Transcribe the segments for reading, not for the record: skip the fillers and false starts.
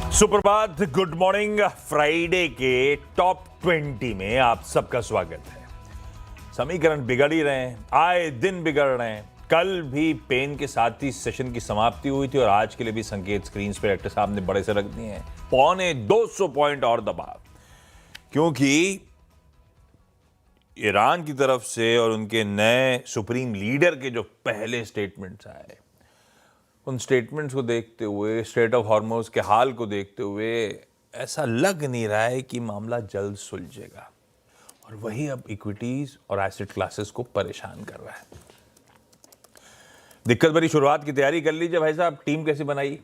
सुप्रभात, good morning. Friday के top 20 में आप सबका स्वागत है। समीकरण बिगड़ ही रहे हैं, आए दिन बिगड़ रहे हैं। कल भी पेन के साथ ही सेशन की समाप्ति हुई थी और आज के लिए भी संकेत स्क्रीन पे डायरेक्टर साहब ने बड़े से रख दिए हैं। 250 पॉइंट और दबाव, क्योंकि ईरान की तरफ से और उनके नए सुप्रीम लीडर के जो पहले स्टेटमेंट्स आए, उन स्टेटमेंट्स को देखते हुए, स्ट्रेट ऑफ हॉर्मुज़ के हाल को देखते हुए ऐसा लग नहीं रहा है कि मामला जल्द सुलझेगा, और वही अब इक्विटीज और एसेट क्लासेस को परेशान कर रहा है। दिक्कत भरी शुरुआत की तैयारी कर लीजिए भाई साहब। टीम कैसी बनाई?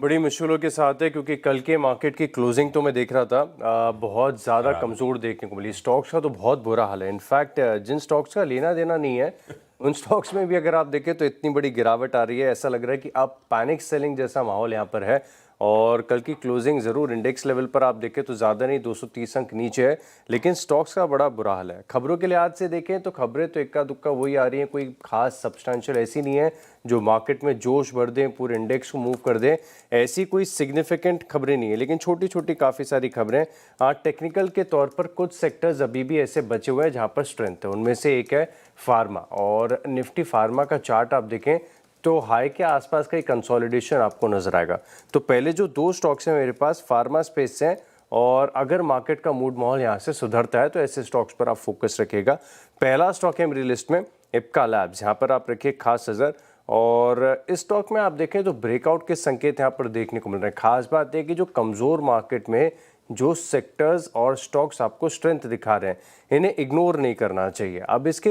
बड़ी मुश्किलों के साथ है, क्योंकि कल के मार्केट की क्लोजिंग तो मैं देख रहा था, बहुत ज़्यादा कमज़ोर देखने को मिली। स्टॉक्स का तो बहुत बुरा हाल है। इनफैक्ट जिन स्टॉक्स का लेना देना नहीं है, उन स्टॉक्स में भी अगर आप देखें तो इतनी बड़ी गिरावट आ रही है। ऐसा लग रहा है कि अब पैनिक सेलिंग जैसा माहौल यहाँ पर है। और कल की क्लोजिंग ज़रूर इंडेक्स लेवल पर आप देखें तो ज़्यादा नहीं, 230 अंक नीचे है, लेकिन स्टॉक्स का बड़ा बुरा हाल है। खबरों के लिहाज से देखें तो खबरें तो इक्का दुक्का वही आ रही हैं, कोई खास सब्सटेंशियल ऐसी नहीं है जो मार्केट में जोश भर दें, पूरे इंडेक्स को मूव कर दें। ऐसी कोई सिग्निफिकेंट खबरें नहीं है, लेकिन छोटी छोटी काफ़ी सारी खबरें। टेक्निकल के तौर पर कुछ सेक्टर्स अभी भी ऐसे बचे हुए हैं जहाँ पर स्ट्रेंथ है। उनमें से एक है फार्मा, और निफ्टी फार्मा का चार्ट आप देखें तो हाई के आसपास का एक कंसोलिडेशन आपको नजर आएगा। तो पहले जो दो स्टॉक्स हैं मेरे पास फार्मा स्पेस से हैं, और अगर मार्केट का मूड माहौल यहाँ से सुधरता है तो ऐसे स्टॉक्स पर आप फोकस रखिएगा। पहला स्टॉक है मेरी लिस्ट में इप्का लैब्स, यहाँ पर आप रखिए खास नज़र। और इस स्टॉक में आप देखें तो ब्रेकआउट के संकेत यहाँ पर देखने को मिल रहे हैं। खास बात है कि जो कमज़ोर मार्केट में जो सेक्टर्स और स्टॉक्स आपको स्ट्रेंथ दिखा रहे हैं, इन्हें इग्नोर नहीं करना चाहिए। अब इसके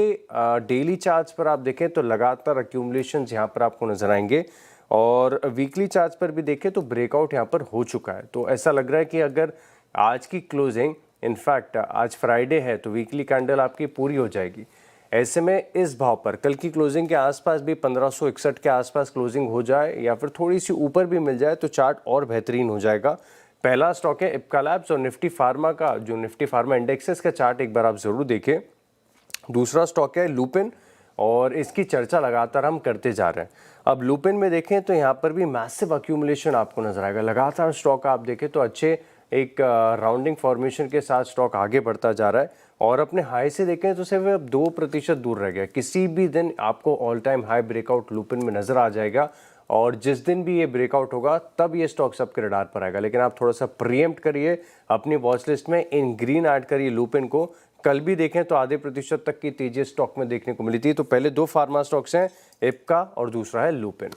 डेली चार्ट्स पर आप देखें तो लगातार अक्यूमुलेशंस यहाँ पर आपको नजर आएंगे, और वीकली चार्ट्स पर भी देखें तो ब्रेकआउट यहाँ पर हो चुका है। तो ऐसा लग रहा है कि अगर आज की क्लोजिंग, इनफैक्ट आज फ्राइडे है, तो वीकली कैंडल आपकी पूरी हो जाएगी। ऐसे में इस भाव पर कल की क्लोजिंग के आसपास भी 1561 के आसपास क्लोजिंग हो जाए या फिर थोड़ी सी ऊपर भी मिल जाए तो चार्ट और बेहतरीन हो जाएगा। पहला स्टॉक है इप्का लैब्स, और निफ्टी फार्मा का जो निफ्टी फार्मा इंडेक्स है इसका चार्ट एक बार आप जरूर देखें। दूसरा स्टॉक है लुपिन, और इसकी चर्चा लगातार हम करते जा रहे हैं। अब लुपिन में देखें तो यहाँ पर भी मैसिव अक्यूमुलेशन आपको नजर आएगा। लगातार स्टॉक आप देखें तो अच्छे एक राउंडिंग फॉर्मेशन के साथ स्टॉक आगे बढ़ता जा रहा है, और अपने हाई से देखें तो सिर्फ अब 2% दूर रह गया। किसी भी दिन आपको all time high breakout Lupin में नजर आ जाएगा, और जिस दिन भी ये ब्रेकआउट होगा तब ये स्टॉक सबके रडार पर आएगा। लेकिन आप थोड़ा सा प्रीएम्प्ट करिए, अपनी वॉच लिस्ट में इन ग्रीन ऐड करिए लुपिन को। कल भी देखें तो आधे प्रतिशत तक की तेजी स्टॉक में देखने को मिली थी। तो पहले दो फार्मा स्टॉक्स हैं, इप्का और दूसरा है लुपिन।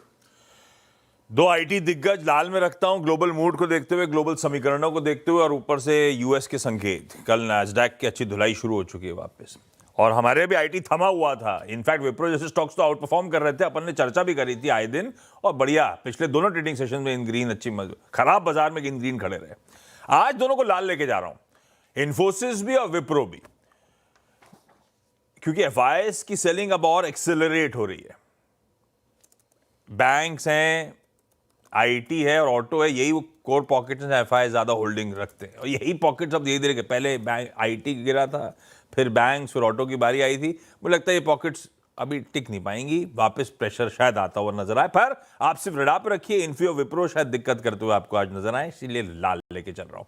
दो आईटी दिग्गज लाल में रखता हूं, ग्लोबल मूड को देखते हुए, ग्लोबल समीकरणों को देखते हुए, और ऊपर से यूएस के संकेत। कल नैस्डैक की अच्छी धुलाई शुरू हो चुकी है वापस, और हमारे भी आईटी थमा हुआ था। इनफैक्ट विप्रो जैसे स्टॉक्स तो आउट परफॉर्म कर रहे थे, अपन ने चर्चा भी करी थी आए दिन, और बढ़िया पिछले दोनों ट्रेडिंग सेशन में इन ग्रीन अच्छी खराब बाजार में इन ग्रीन खड़े रहे। आज दोनों को लाल लेके जा रहा हूं, इन्फोसिस भी और विप्रो भी, क्योंकि एफआईएस की सेलिंग अब और एक्सेलरेट हो रही है। बैंक्स हैं, आईटी है और ऑटो है, यही वो कोर पॉकेट्स हैं एफआईएस ज्यादा होल्डिंग रखते हैं, और यही पॉकेट्स अब धीरे धीरे, पहले बैंक आईटी गिरा था, फिर बैंक्स, फिर ऑटो की बारी आई थी। मुझे लगता है ये पॉकेट्स अभी टिक नहीं पाएंगी, वापस प्रेशर शायद आता हुआ नजर आए। पर आप सिर्फ रडार पर रखिए, इन्फियो विप्रो शायद दिक्कत करते हुए आपको आज नजर आए, इसीलिए लाल लेके चल रहा हूं।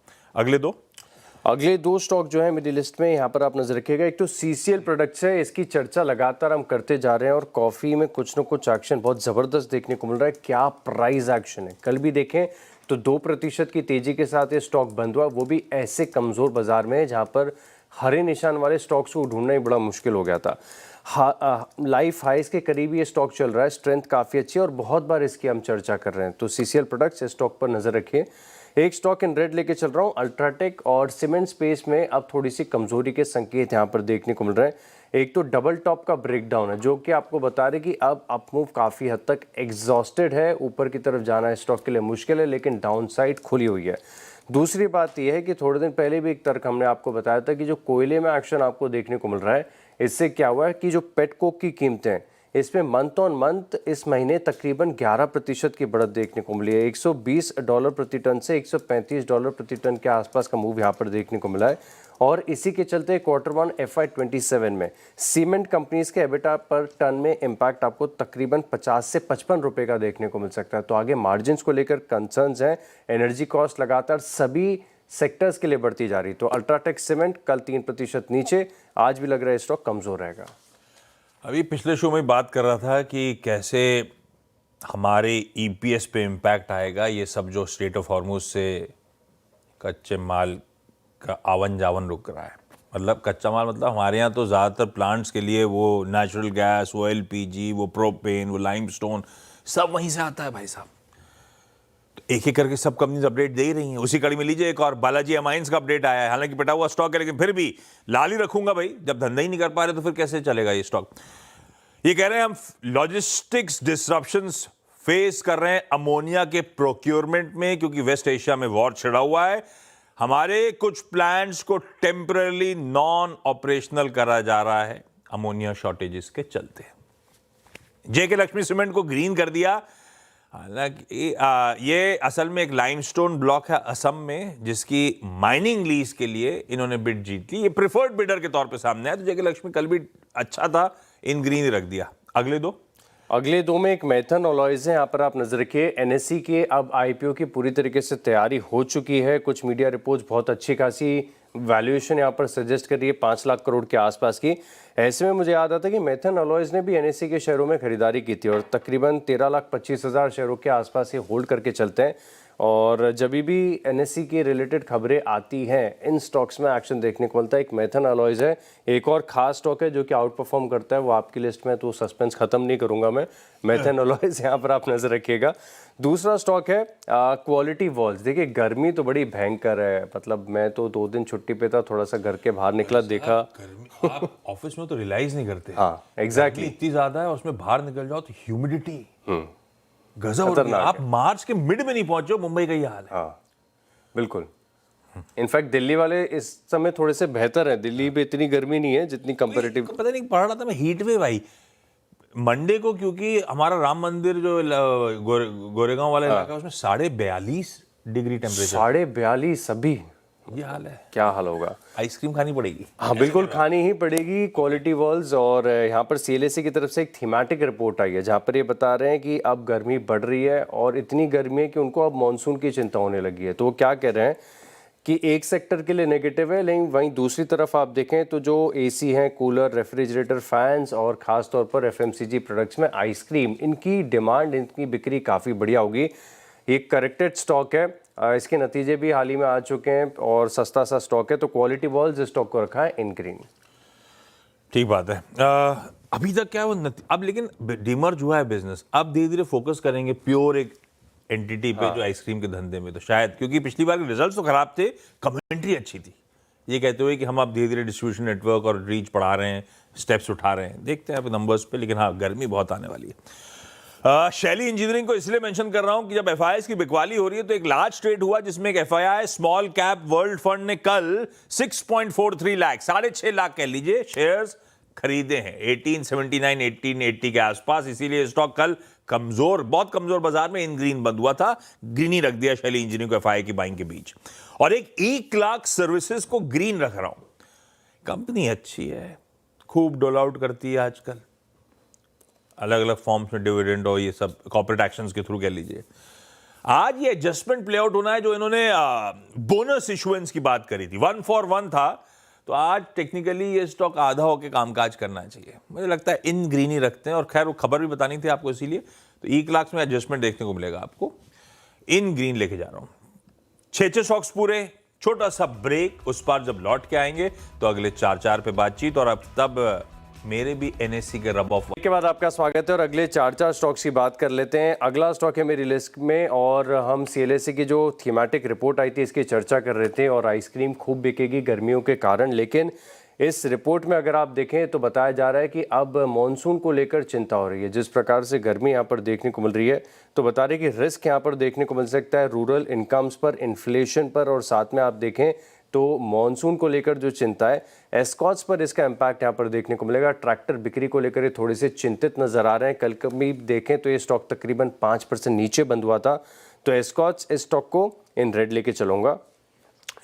अगले दो स्टॉक जो है मेरी लिस्ट में, यहाँ पर आप नजर रखिएगा। एक तो सीसीएल प्रोडक्ट्स है, इसकी चर्चा लगातार हम करते जा रहे हैं, और कॉफी में कुछ न कुछ एक्शन बहुत जबरदस्त देखने को मिल रहा है। क्या प्राइस एक्शन है! कल भी देखें तो 2% की तेजी के साथ ये स्टॉक बंद हुआ, वो भी ऐसे कमजोर बाजार में जहाँ पर हरे निशान वाले स्टॉक्स को ढूंढना ही बड़ा मुश्किल हो गया था। लाइफ हाइस के करीब ये स्टॉक चल रहा है, स्ट्रेंथ काफ़ी अच्छी है, और बहुत बार इसकी हम चर्चा कर रहे हैं। तो सीसीएल प्रोडक्ट्स स्टॉक पर नजर रखिए। एक स्टॉक इन रेड लेके चल रहा हूँ, अल्ट्राटेक, और सीमेंट स्पेस में अब थोड़ी सी कमजोरी के संकेत यहाँ पर देखने को मिल रहे हैं। एक तो डबल टॉप का ब्रेकडाउन है, जो कि आपको बता रहे कि अब अप मूव काफ़ी हद तक एग्जॉस्टेड है, ऊपर की तरफ जाना है स्टॉक के लिए मुश्किल है, लेकिन डाउन साइड खुली हुई है। दूसरी बात यह है कि थोड़े दिन पहले भी एक तर्क हमने आपको बताया था कि जो कोयले में एक्शन आपको देखने को मिल रहा है, इससे क्या हुआ है कि जो पेट कोक की कीमतें इसमें मंथ ऑन मंथ इस महीने तकरीबन 11% की बढ़त देखने को मिली है। $120 प्रति टन से $135 प्रति टन के आसपास का मूव यहाँ पर देखने को मिला है। और इसी के चलते Q1 FY27 में सीमेंट कंपनीज के एबिटा पर टन में इम्पैक्ट आपको तकरीबन 50 से 55 रुपए का देखने को मिल सकता है। तो आगे मार्जिन्स को लेकर कंसर्न्स हैं, एनर्जी कॉस्ट लगातार सभी सेक्टर्स के लिए बढ़ती जा रही। तो अल्ट्राटेक सीमेंट कल 3% नीचे, आज भी लग रहा है स्टॉक कमजोर रहेगा। अभी पिछले शो में बात कर रहा था कि कैसे हमारे ईपीएस पे इम्पैक्ट आएगा ये सब जो स्ट्रेट ऑफ हॉर्मुज से कच्चे माल का आवन जावन रुक रहा है। मतलब कच्चा माल मतलब हमारे यहाँ तो ज़्यादातर प्लांट्स के लिए वो नेचुरल गैस, वो एलपीजी, वो प्रोपेन, वो लाइमस्टोन सब वहीं से आता है भाई साहब। तो एक एक करके सब कंपनीज अपडेट दे ही रही हैं। उसी कड़ी में लीजिए एक और बालाजी एमाइंस का अपडेट आया है। हालांकि पिटा हुआ स्टॉक है लेकिन फिर भी लाल ही रखूंगा भाई, जब धंधा ही नहीं कर पा रहे तो फिर कैसे चलेगा ये स्टॉक। ये कह रहे हैं हम लॉजिस्टिक्स डिसरप्शंस फेस कर रहे हैं अमोनिया के प्रोक्योरमेंट में, क्योंकि वेस्ट एशिया में वॉर छिड़ा हुआ है। हमारे कुछ प्लांट्स को टेम्पररी नॉन ऑपरेशनल करा जा रहा है अमोनिया शॉर्टेजेस के चलते। जेके लक्ष्मी सीमेंट को ग्रीन कर दिया। हालांकि ये असल में एक लाइमस्टोन ब्लॉक है असम में, जिसकी माइनिंग लीज के लिए इन्होंने बिड जीत ली। ये प्रिफर्ड बिडर के तौर पे सामने आया। तो जेके लक्ष्मी कल भी अच्छा था, इन ग्रीन ही रख दिया। अगले दो में एक मैथन अलॉयज है, यहाँ पर आप नजर रखिए। एनएससी के अब आईपीओ की पूरी तरीके से तैयारी हो चुकी है। कुछ मीडिया रिपोर्ट्स बहुत अच्छी खासी वैल्यूएशन यहाँ पर सजेस्ट कर रही है 5 लाख करोड़ के आसपास की। ऐसे में मुझे याद आता है कि मैथन अलॉयज ने भी एनएससी के शेयरों में खरीदारी की थी और तकरीबन 13,25,000 शेयरों के आसपास ये होल्ड करके चलते हैं। और जब भी एनएससी की रिलेटेड खबरें आती हैं, इन स्टॉक्स में एक्शन देखने को मिलता है। एक मैथन अलॉयज है, एक और खास स्टॉक है जो कि आउट परफॉर्म करता है, वो आपकी लिस्ट में, तो सस्पेंस खत्म नहीं करूंगा मैं। मैथन अलॉयज यहाँ पर आप नजर रखिएगा। दूसरा स्टॉक है क्वालिटी वॉल्स। देखिए गर्मी तो बड़ी भयंकर है, मतलब मैं तो 2 दिन छुट्टी पे था, थोड़ा सा घर के बाहर निकला, देखा आप ऑफिस में तो रियलाइज नहीं करते। हाँ एग्जैक्टली, इतनी ज्यादा है, उसमें बाहर निकल जाओ तो ह्यूमिडिटी गजब हो रही है। आप मार्च के मिड में नहीं पहुंचे, मुंबई का ये हाल है। हाँ बिल्कुल। इनफैक्ट दिल्ली वाले इस समय थोड़े से बेहतर हैं। दिल्ली में इतनी गर्मी नहीं है जितनी कंपैरेटिव। पता नहीं पढ़ रहा था मैं, हीट वेव आई मंडे को, क्योंकि हमारा राम मंदिर जो गोरेगांव वाला इलाका है उसमें 42.5 डिग्री टेम्परेचर। 42.5 अभी ये हाल है। क्या हाल होगा। आइसक्रीम खानी पड़ेगी। हाँ बिल्कुल खानी ही पड़ेगी। Quality walls. और यहाँ पर सीएलएसए की तरफ से एक थीमेटिक रिपोर्ट आई है जहाँ पर ये बता रहे हैं कि अब गर्मी बढ़ रही है और इतनी गर्मी है कि उनको अब मानसून की चिंता होने लगी है। तो वो क्या कह रहे हैं कि एक सेक्टर के लिए नेगेटिव है, लेकिन वहीं दूसरी तरफ आप देखें तो जो एसी हैं, कूलर, रेफ्रिजरेटर, फैंस और ख़ास तौर पर एफएमसीजी प्रोडक्ट्स में आइसक्रीम, इनकी डिमांड, इनकी बिक्री काफ़ी बढ़िया होगी। ये करेक्टेड स्टॉक है, इसके नतीजे भी हाल ही में आ चुके हैं और सस्ता सा स्टॉक है। तो क्वालिटी वॉल्स स्टॉक को रखा है इन ग्रीन। ठीक बात है। अभी तक क्या वो अब लेकिन डिमर्ज हुआ है बिजनेस, अब धीरे धीरे फोकस करेंगे प्योर एक एंटिटी पे, जो आइसक्रीम के धंधे में। तो शायद क्योंकि पिछली बार के रिजल्ट्स तो खराब थे, कमेंट्री अच्छी थी, ये कहते हुए कि हम अब धीरे धीरे डिस्ट्रीब्यूशन नेटवर्क और रीच बढ़ा रहे हैं, स्टेप्स उठा रहे हैं। देखते हैं अब नंबर्स पे, लेकिन हाँ गर्मी बहुत आने वाली है। शैली इंजीनियरिंग को इसलिए मेंशन कर रहा हूं कि जब एफआईआई की बिकवाली हो रही है तो एक लार्ज ट्रेड हुआ जिसमें एक FII small cap world fund ने कल 6.43 लाख, 6.5 लाख कह लीजिए, शेयर्स खरीदे हैं 1879 1880 के आसपास। इसीलिए स्टॉक कल कमजोर, बहुत कमजोर बाजार में इन ग्रीन बंद हुआ था। ग्रीन ही रख दिया शैली इंजीनियरिंग को एफआईआई की बाइंग के बीच। और एक 1 लाख सर्विसेज को ग्रीन रख रहा हूं। कंपनी अच्छी है, खूब डोल आउट करती है आजकल, अलग अलग फॉर्म्स में, डिविडेंड और ये सब कॉर्पोरेट एक्शंस के थ्रू कह लीजिए। आज ये एडजस्टमेंट प्ले आउट होना है जो इन्होंने बोनस इशुएंस की बात करी थी, 1 for 1 था, तो आज टेक्निकली ये स्टॉक आधा होकर कामकाज करना चाहिए। मुझे लगता है इन ग्रीन ही रखते हैं। और खैर वो खबर भी बतानी थी आपको, इसीलिए तो 1 लाख में एडजस्टमेंट देखने को मिलेगा आपको। इन ग्रीन लेके जा रहा हूं। 6 स्टॉक्स पूरे, छोटा सा ब्रेक, उस पर जब लौट के आएंगे तो अगले 4 पे बातचीत। और अब तब मेरे भी एनएससी के रब ऑफ के बाद आपका स्वागत है और अगले 4 स्टॉक्स की बात कर लेते हैं। अगला स्टॉक है मेरी लिस्ट में और हम सीएलएसए की जो थीमेटिक रिपोर्ट आई थी इसकी चर्चा कर रहे थे। और आइसक्रीम खूब बिकेगी गर्मियों के कारण, लेकिन इस रिपोर्ट में अगर आप देखें तो बताया जा रहा है कि अब मॉनसून को लेकर चिंता हो रही है। जिस प्रकार से गर्मी यहाँ पर देखने को मिल रही है तो बता रहे कि रिस्क यहाँ पर देखने को मिल सकता है रूरल इनकम्स पर, इन्फ्लेशन पर, और साथ में आप देखें तो मॉनसून को लेकर जो चिंता है, एस्कॉर्ट्स पर इसका इम्पैक्ट यहाँ पर देखने को मिलेगा। ट्रैक्टर बिक्री को लेकर ये थोड़े से चिंतित नजर आ रहे हैं। कल कभी देखें तो ये स्टॉक तकरीबन 5% नीचे बंद हुआ था। तो एस्कॉर्ट्स इस स्टॉक को इन रेड लेके चलूंगा।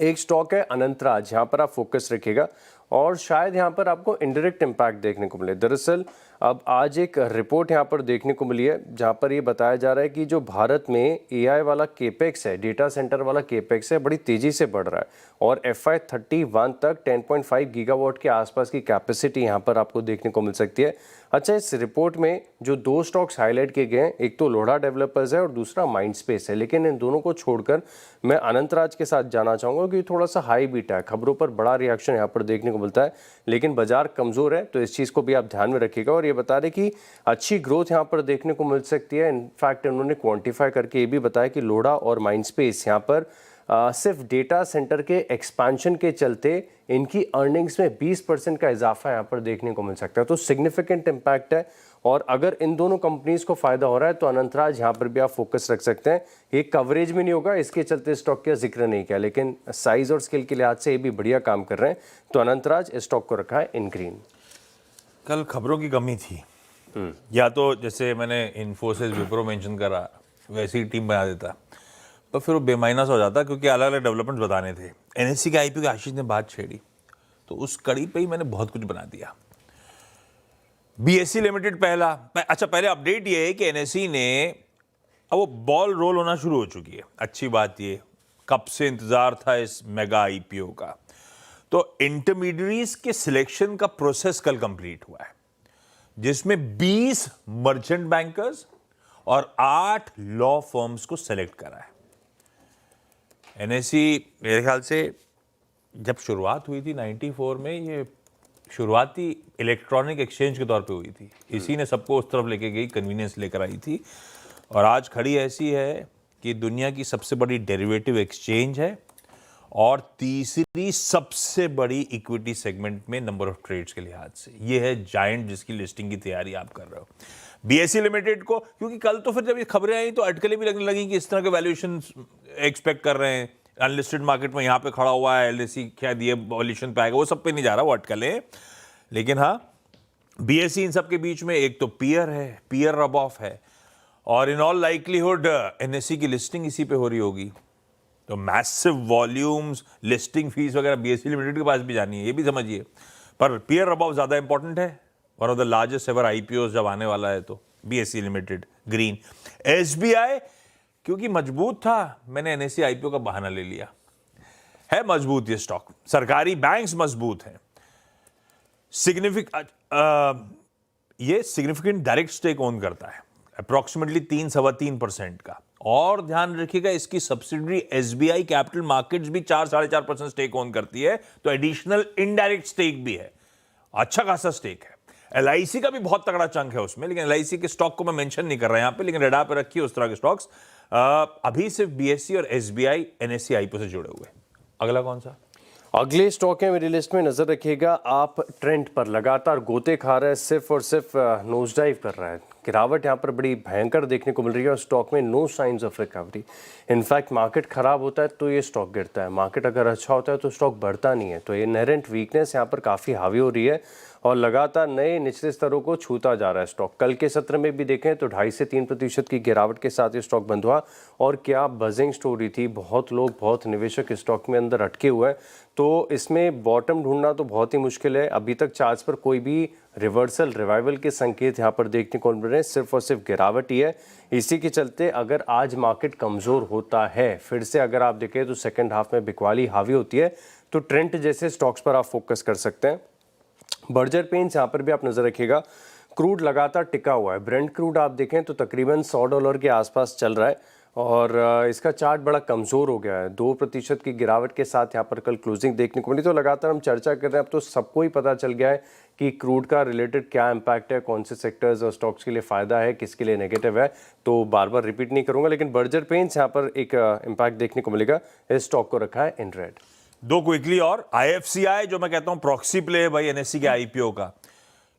एक स्टॉक है अनंतराज, यहाँ पर आप फोकस रखिएगा और शायद यहाँ पर आपको इनडायरेक्ट इम्पैक्ट देखने को मिले। दरअसल अब आज एक रिपोर्ट यहाँ पर देखने को मिली है जहाँ पर ये बताया जा रहा है कि जो भारत में एआई वाला केपेक्स है, डेटा सेंटर वाला केपेक्स है, बड़ी तेज़ी से बढ़ रहा है और FY31 तक 10.5 गीगावाट के आसपास की कैपेसिटी यहाँ पर आपको देखने को मिल सकती है। अच्छा, इस रिपोर्ट में जो 2 स्टॉक्स हाईलाइट किए गए हैं, एक तो लोढ़ा डेवलपर्स है और दूसरा माइंडस्पेस है, लेकिन इन दोनों को छोड़कर मैं अनंतराज के साथ जाना चाहूँगा कि थोड़ा सा हाई बीटा है, खबरों पर बड़ा रिएक्शन यहाँ पर देखने को मिलता है, लेकिन बाजार कमज़ोर है, तो इस चीज़ को भी आप ध्यान में रखिएगा। और ये बता रहे कि अच्छी ग्रोथ यहाँ पर देखने को मिल सकती है। इनफैक्ट उन्होंने क्वान्टिफाई करके ये भी बताया कि लोढ़ा और माइंडस्पेस यहाँ पर सिर्फ डेटा सेंटर के एक्सपेंशन के चलते इनकी अर्निंग्स में 20% का इजाफा यहाँ पर देखने को मिल सकता है, तो सिग्निफिकेंट इम्पैक्ट है। और अगर इन दोनों कंपनीज को फायदा हो रहा है तो अनंतराज यहाँ पर भी आप फोकस रख सकते हैं। ये कवरेज में नहीं होगा, इसके चलते स्टॉक का जिक्र नहीं किया, लेकिन साइज और स्केल के लिहाज से ये भी बढ़िया काम कर रहे हैं, तो अनंतराज इस स्टॉक को रखा है इन ग्रीन। कल खबरों की कमी थी, या तो जैसे मैंने इन्फोसिस विप्रो मेंशन करा वैसी टीम बना देता, पर फिर वो बेमाइनस हो जाता क्योंकि अलग अलग डेवलपमेंट्स बताने थे। एनएससी के आईपीओ की आशीष ने बात छेड़ी तो उस कड़ी पे ही मैंने बहुत कुछ बना दिया। बीएससी लिमिटेड पहले अपडेट ये है कि एनएससी ने अब वो बॉल रोल होना शुरू हो चुकी है। अच्छी बात ये, कब से इंतजार था इस मेगा आईपीओ का। तो इंटरमीडिएरीज के सिलेक्शन का प्रोसेस कल कंप्लीट हुआ है, जिसमें 20 मर्चेंट बैंकर्स और 8 लॉ फर्म्स को सेलेक्ट करा है। एनएससी मेरे ख्याल से जब शुरुआत हुई थी 94 में, ये शुरुआती इलेक्ट्रॉनिक एक्सचेंज के तौर पे हुई थी। इसी ने सबको उस तरफ लेके गई, कन्वीनियंस लेकर आई थी, और आज खड़ी ऐसी है कि दुनिया की सबसे बड़ी डेरिवेटिव एक्सचेंज है और तीसरी सबसे बड़ी इक्विटी सेगमेंट में नंबर ऑफ ट्रेड्स के लिहाज से। ये है जायंट जिसकी लिस्टिंग की तैयारी आप कर रहे हो। बीएससी लिमिटेड को, क्योंकि कल तो फिर जब ये खबरें आई तो अटकलें भी लगने लगी कि इस तरह के वैल्यूएशन एक्सपेक्ट कर रहे हैं, अनलिस्टेड मार्केट में यहाँ पे खड़ा हुआ है, एलएससी क्या दिए वैल्यूएशन पे आएगा, वो सब पे नहीं जा रहा वो अटकलें। लेकिन हाँ, बीएससी इन सब के बीच में एक तो पीयर है, पीयर रब ऑफ है, और इन ऑल लाइकलीहुड एनएससी की लिस्टिंग इसी पे हो रही होगी। तो मैसिव वॉल्यूम्स, लिस्टिंग फीस वगैरह बीएससी लिमिटेड के पास भी जानी है, ये भी समझिए। पर पीयर रब ऑफ ज़्यादा इंपॉर्टेंट है। One of the largest ever IPO जब आने वाला है तो बीएससी लिमिटेड ग्रीन। एसबीआई क्योंकि मजबूत था, मैंने एनएससी आईपीओ का बहाना ले लिया। है मजबूत ये स्टॉक, सरकारी बैंक्स मजबूत हैं, ये सिग्निफिकेंट डायरेक्ट स्टेक ओन करता है, अप्रोक्सीमेटली 3-3.25% का। और ध्यान रखिएगा, इसकी सब्सिडरी एसबीआई कैपिटल मार्केट्स भी 4-4.5% स्टेक ओन करती है, तो एडिशनल इनडायरेक्ट स्टेक भी है, अच्छा खासा स्टेक है। एलआईसी का भी बहुत तगड़ा चंक है उसमें, लेकिन एलआईसी के स्टॉक को मैं मेंशन नहीं कर रहा यहां पे, लेकिन रेडार पे रखिए उस तरह के स्टॉक्स। अभी सिर्फ बीएससी और एसबीआई एनएससी आईपीओ से जुड़े हुए। अगला कौन सा? अगले स्टॉक है मेरी लिस्ट में, नजर रखिएगा आप। ट्रेंड पर लगातार गोते खा रहा है, सिर्फ और सिर्फ नोज डाइव कर रहा है। गिरावट यहाँ पर बड़ी भयंकर देखने को मिल रही है और स्टॉक में no signs of recovery. In fact market खराब होता है तो ये स्टॉक गिरता है, मार्केट अगर अच्छा होता है तो स्टॉक बढ़ता नहीं है। तो ये इनहेरेंट वीकनेस यहाँ पर काफ़ी हावी हो रही है और लगातार नए निचले स्तरों को छूता जा रहा है स्टॉक। कल के सत्र में भी देखें तो 2.5 से 3% की गिरावट के साथ ये स्टॉक बंद हुआ और क्या बजिंग स्टोरी थी। बहुत लोग, बहुत निवेशक स्टॉक में अंदर अटके हुए हैं, तो इसमें बॉटम ढूंढना तो बहुत ही मुश्किल है। अभी तक चार्ट्स पर कोई भी रिवर्सल, रिवाइवल के संकेत यहाँ पर देखने को मिल रहे हैं, सिर्फ और सिर्फ गिरावट ही है। इसी के चलते अगर आज मार्केट कमज़ोर होता है, फिर से अगर आप देखें तो सेकेंड हाफ में बिकवाली हावी होती है, तो ट्रेंड जैसे स्टॉक्स पर आप फोकस कर सकते हैं। बर्जर पेंट्स यहाँ पर भी आप नजर रखिएगा। क्रूड लगातार टिका हुआ है, ब्रेंट क्रूड आप देखें तो तकरीबन $100 के आसपास चल रहा है और इसका चार्ट बड़ा कमज़ोर हो गया है। 2% की गिरावट के साथ यहाँ पर कल क्लोजिंग देखने को मिली। तो लगातार हम चर्चा कर रहे हैं, अब तो सबको ही पता चल गया है कि क्रूड का रिलेटेड क्या इम्पैक्ट है, कौन से सेक्टर्स और स्टॉक्स के लिए फ़ायदा है, किसके लिए नेगेटिव है, तो बार बार रिपीट नहीं करूँगा। लेकिन बर्जर पेंट्स यहाँ पर एक इम्पैक्ट देखने को मिलेगा। इस स्टॉक को रखा है इन रेड। दो क्विकली और, आईएफसीआई जो मैं कहता हूं प्रॉक्सी प्ले है भाई एनएससी के आईपीओ का,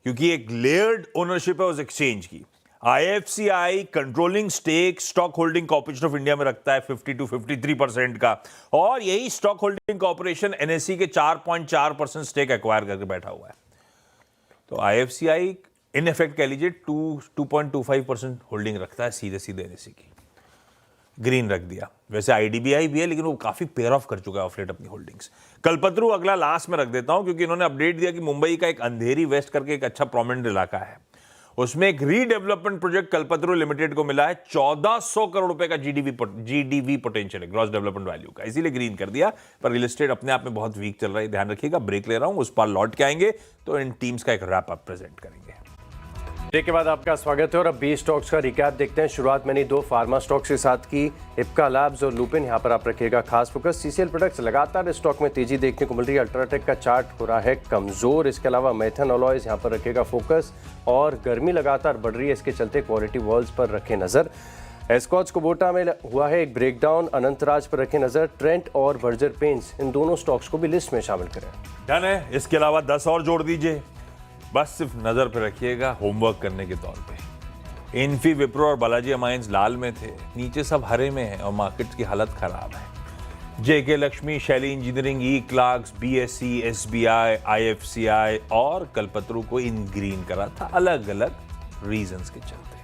क्योंकि एक लेयर्ड ओनरशिप है उस एक्सचेंज की। IFCI controlling stake Stock Holding Corporation of India में रखता है 50 to 53% का, और यही स्टॉक होल्डिंग कॉर्पोरेशन NSE के 4.4% स्टेक एक्वायर करके बैठा हुआ है। तो IFCI इन इफेक्ट कह लीजिए 2.25% होल्डिंग रखता है सीधे सीधे NSE की। ग्रीन रख दिया। वैसे IDBI भी है, लेकिन वो काफी पेयर ऑफ कर चुका है ऑफ लेट अपनी होल्डिंग्स। कल्पतरू अगला लास्ट में रख देता हूं, क्योंकि इन्होंने अपडेट दिया कि मुंबई का एक अंधेरी वेस्ट करके एक अच्छा प्रोमिनेंट इलाका है, उसमें एक रीडेवलपमेंट प्रोजेक्ट कल्पतरू लिमिटेड को मिला है। 1400 करोड़ रुपए का GDV पोटेंशियल है, ग्रॉस डेवलपमेंट वैल्यू का, इसीलिए ग्रीन कर दिया। पर रियल एस्टेट अपने आप में बहुत वीक चल रहा है, ध्यान रखिएगा। ब्रेक ले रहा हूं, उस पार लौट के आएंगे तो इन टीम्स का एक रैप अप प्रेजेंट करेंगे। ब्रेक के बाद आपका स्वागत है और अब 20 स्टॉक्स का रिकैप देखते हैं। शुरुआत मैंने 2 फार्मा स्टॉक्स के साथ की, इप्का लैब्स और लुपिन। यहाँ पर आप रखिएगा खास फोकस। CCL प्रोडक्ट्स लगातार इस स्टॉक में तेजी देखने को मिल रही है। अल्ट्राटेक का चार्ट हो रहा है कमजोर। इसके अलावा मैथन अलॉयज यहाँ पर रखिएगा फोकस, और गर्मी लगातार बढ़ रही है, इसके चलते क्वालिटी वॉल्स पर रखें नजर। एस्कॉच कुबोटा में हुआ है एक ब्रेकडाउन, अनंतराज पर रखें नजर। ट्रेंट और बर्जर पेंट्स, इन दोनों स्टॉक्स को भी लिस्ट में शामिल करें। डन है। इसके अलावा 10 और जोड़ दीजिए, बस सिर्फ नजर पे रखिएगा होमवर्क करने के तौर पे। इन्फी, विप्रो और बालाजी अमाइंस लाल में थे, नीचे सब हरे में है और मार्केट्स की हालत खराब है। JK लक्ष्मी, शैली इंजीनियरिंग, E-क्लार्क्स, BSE, SBI, IFCI और कल्पतरू को इन ग्रीन करा था, अलग अलग रीजंस के चलते।